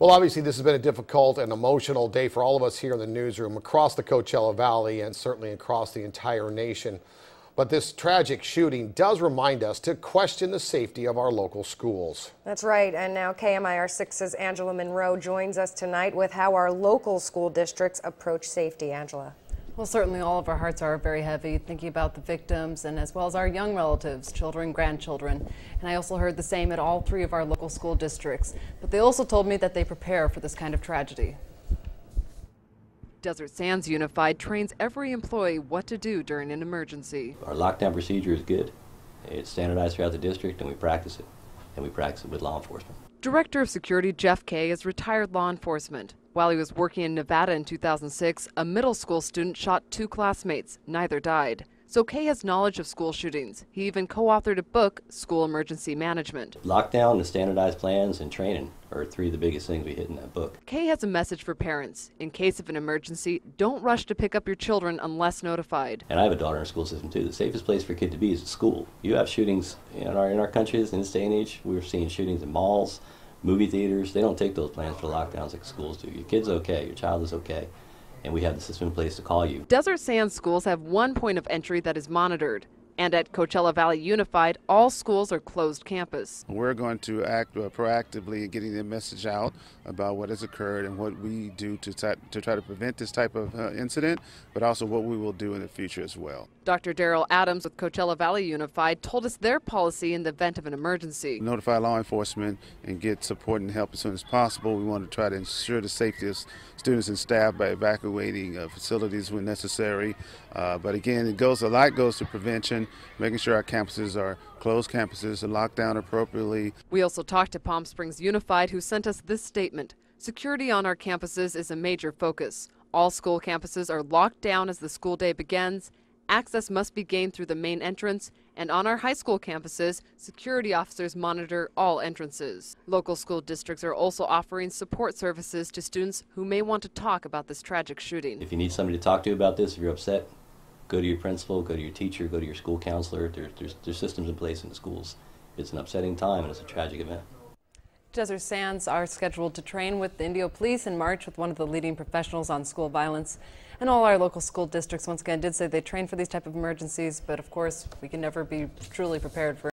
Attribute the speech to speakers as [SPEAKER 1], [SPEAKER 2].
[SPEAKER 1] Well, obviously, this has been a difficult and emotional day for all of us here in the newsroom across the Coachella Valley and certainly across the entire nation. But this tragic shooting does remind us to question the safety of our local schools.
[SPEAKER 2] That's right. And now KMIR-6's Angela Monroe joins us tonight with how our local school districts approach safety. Angela.
[SPEAKER 3] Well, certainly all of our hearts are very heavy thinking about the victims and as well as our young relatives, children, grandchildren. And I also heard the same at all three of our local school districts. But they also told me that they prepare for this kind of tragedy. Desert Sands Unified trains every employee what to do during an emergency.
[SPEAKER 4] Our lockdown procedure is good. It's standardized throughout the district, and we practice it. And we practice it with law enforcement.
[SPEAKER 3] Director of Security Jeff Kay is retired law enforcement. While he was working in Nevada in 2006, a middle school student shot two classmates. Neither died. So Kay has knowledge of school shootings. He even co-authored a book, School Emergency Management.
[SPEAKER 4] Lockdown, the standardized plans, and training are three of the biggest things we hit in that book.
[SPEAKER 3] Kay has a message for parents. In case of an emergency, don't rush to pick up your children unless notified.
[SPEAKER 4] And I have a daughter in a school system too. The safest place for a kid to be is at school. You have shootings in our countries in this day and age. We're seeing shootings in malls, movie theaters. They don't take those plans for lockdowns like schools do. Your kid's okay, your child is okay, and we have the system in place to call you.
[SPEAKER 3] Desert Sands schools have one point of entry that is monitored. And at Coachella Valley Unified, all schools are closed campus.
[SPEAKER 5] We're going to act proactively in getting the message out about what has occurred and what we do to try to prevent this type of incident, but also what we will do in the future as well.
[SPEAKER 3] Dr. Daryl Adams with Coachella Valley Unified told us their policy in the event of an emergency.
[SPEAKER 5] Notify law enforcement and get support and help as soon as possible. We want to try to ensure the safety of students and staff by evacuating facilities when necessary. But again, a lot goes to prevention, making sure our campuses are closed campuses and locked down appropriately.
[SPEAKER 3] We also talked to Palm Springs Unified, who sent us this statement. Security on our campuses is a major focus. All school campuses are locked down as the school day begins. Access must be gained through the main entrance, and on our high school campuses, security officers monitor all entrances. Local school districts are also offering support services to students who may want to talk about this tragic shooting.
[SPEAKER 4] If you need somebody to talk to about this, if you're upset, go to your principal, go to your teacher, go to your school counselor. There's systems in place in the schools. It's an upsetting time and it's a tragic event.
[SPEAKER 3] Desert Sands are scheduled to train with the Indio Police in March with one of the leading professionals on school violence. And all our local school districts once again did say they train for these type of emergencies, but of course we can never be truly prepared for